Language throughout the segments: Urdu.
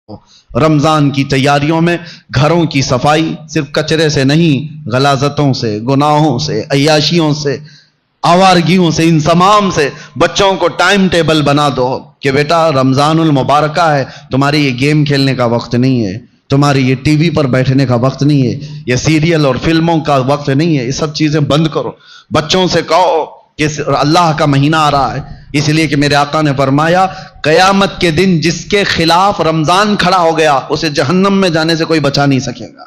رمضان کی تیاریوں میں گھروں کی صفائی صرف کچرے سے نہیں، غلاظتوں سے، گناہوں سے، عیاشیوں سے، آوارگیوں سے، ان تمام سے بچوں کو ٹائم ٹیبل بنا دو کہ بیٹا رمضان المبارکہ ہے، تمہاری یہ گیم کھیلنے کا وقت نہیں ہے، تمہاری یہ ٹی وی پر بیٹھنے کا وقت نہیں ہے، یہ سیریل اور فلموں کا وقت نہیں ہے، یہ سب چیزیں بند کرو۔ بچوں سے کہو کہ اللہ کا مہینہ آ رہا ہے، اس لیے کہ میرے آقا نے فرمایا قیامت کے دن جس کے خلاف رمضان کھڑا ہو گیا اسے جہنم میں جانے سے کوئی بچا نہیں سکے گا۔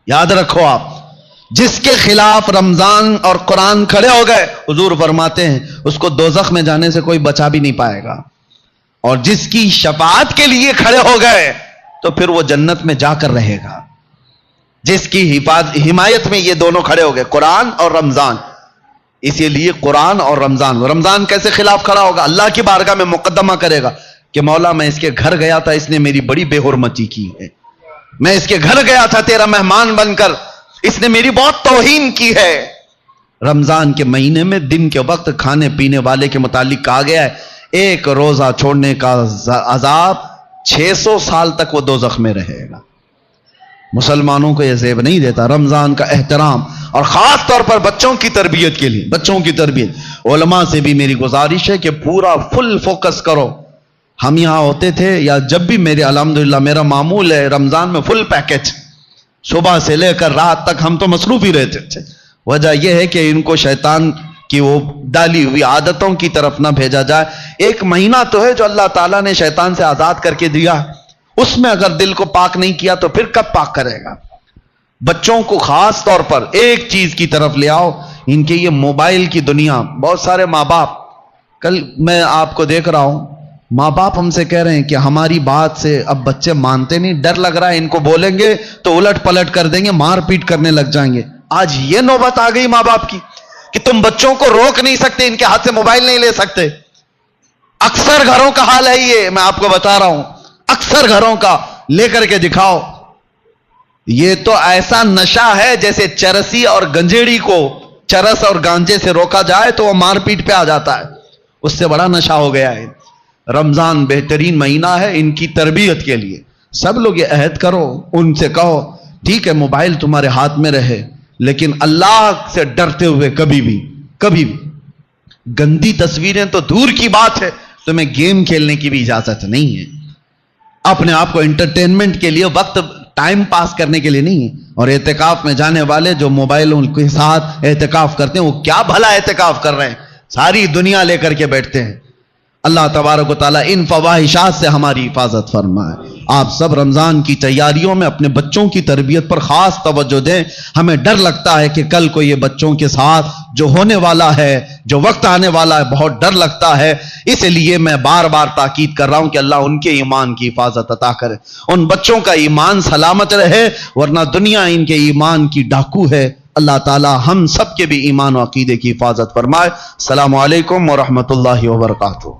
یاد رکھو آپ، جس کے خلاف رمضان اور قرآن کھڑے ہو گئے حضور فرماتے ہیں اس کو دوزخ میں جانے سے کوئی بچا بھی نہیں پائے گا، اور جس کی شفاعت کے لیے کھڑے ہو گئے تو پھر وہ جنت میں جا کر رہے گا۔ جس کی حمایت میں یہ دونوں کھڑے ہو گئے، قرآن اور رمضان، اسی لیے قرآن اور رمضان کیسے خلاف کھڑا ہوگا؟ اللہ کی بارگاہ میں مقدمہ کرے گا کہ مولا میں اس کے گھر گیا تھا، اس نے میری بڑی بے حرمتی کی ہے، میں اس کے گھر گیا تھا تیرا مہمان بن کر، اس نے میری بہت توہین کی ہے۔ رمضان کے مہینے میں دن کے وقت کھانے پینے والے کے متعلق کہا گیا ہے ایک روزہ چھوڑنے کا عذاب 600 سال تک وہ دوزخ میں رہے گا۔ مسلمانوں کو یہ زیب نہیں دیتا رمضان کا احترام، اور خاص طور پر بچوں کی تربیت کے لیے، بچوں کی تربیت علماء سے بھی میری گزارش ہے کہ پورا فل فوکس کرو۔ ہم یہاں ہوتے تھے یا جب بھی میرے الحمدللہ میرا معمول ہے رمضان میں فل پیکج، صبح سے لے کر رات تک ہم تو مصروف ہی رہتے تھے۔ وجہ یہ ہے کہ ان کو شیطان کی وہ ڈالی ہوئی عادتوں کی طرف نہ بھیجا جائے۔ ایک مہینہ تو ہے جو اللہ تعالیٰ نے شیطان سے آزاد کر کے دیا، اس میں اگر دل کو پاک نہیں کیا تو پھر کب پاک کرے گا؟ بچوں کو خاص طور پر ایک چیز کی طرف لے آؤ، ان کے یہ موبائل کی دنیا، بہت سارے ماں باپ، کل میں آپ کو دیکھ رہا ہوں ماں باپ ہم سے کہہ رہے ہیں کہ ہماری بات سے اب بچے مانتے نہیں، ڈر لگ رہا ہے ان کو بولیں گے تو الٹ پلٹ کر دیں گے، مار پیٹ کرنے لگ جائیں گے۔ آج یہ نوبت آ گئی ماں باپ کی کہ تم بچوں کو روک نہیں سکتے، ان کے ہاتھ سے موبائل نہیں لے سکتے۔ اکثر گھروں کا حال ہے یہ، میں آپ کو بتا رہا ہوں، اکثر گھروں کا، لے کر کے دکھاؤ۔ یہ تو ایسا نشہ ہے جیسے چرسی اور گنجیڑی کو چرس اور گانجے سے روکا جائے تو وہ مار پیٹ پہ آ جاتا ہے، اس سے بڑا نشہ ہو گیا ہے۔ رمضان بہترین مہینہ ہے ان کی تربیت کے لیے، سب لوگ یہ عہد کرو، ان سے کہو ٹھیک ہے موبائل تمہارے ہاتھ میں رہے لیکن اللہ سے ڈرتے ہوئے کبھی بھی گندی تصویریں تو دور کی بات ہے، تمہیں گیم کھیلنے کی بھی اجازت نہیں ہے، اپنے آپ کو انٹرٹینمنٹ کے لیے، وقت ٹائم پاس کرنے کے لیے نہیں ہے۔ اور اعتکاف میں جانے والے جو موبائلوں کے ساتھ اعتکاف کرتے ہیں وہ کیا بھلا اعتکاف کر رہے ہیں، ساری دنیا لے کر کے بیٹھتے ہیں۔ اللہ تبارک و تعالیٰ ان فواحشات سے ہماری حفاظت فرمائے۔ آپ سب رمضان کی تیاریوں میں اپنے بچوں کی تربیت پر خاص توجہ دیں۔ ہمیں ڈر لگتا ہے کہ کل کو یہ بچوں کے ساتھ جو ہونے والا ہے، جو وقت آنے والا ہے، بہت ڈر لگتا ہے۔ اس لیے میں بار بار تاکید کر رہا ہوں کہ اللہ ان کے ایمان کی حفاظت عطا کرے، ان بچوں کا ایمان سلامت رہے، ورنہ دنیا ان کے ایمان کی ڈاکو ہے۔ اللہ تعالی ہم سب کے بھی ایمان و عقیدے کی حفاظت فرمائے۔ السلام علیکم ورحمۃ اللہ وبرکاتہ۔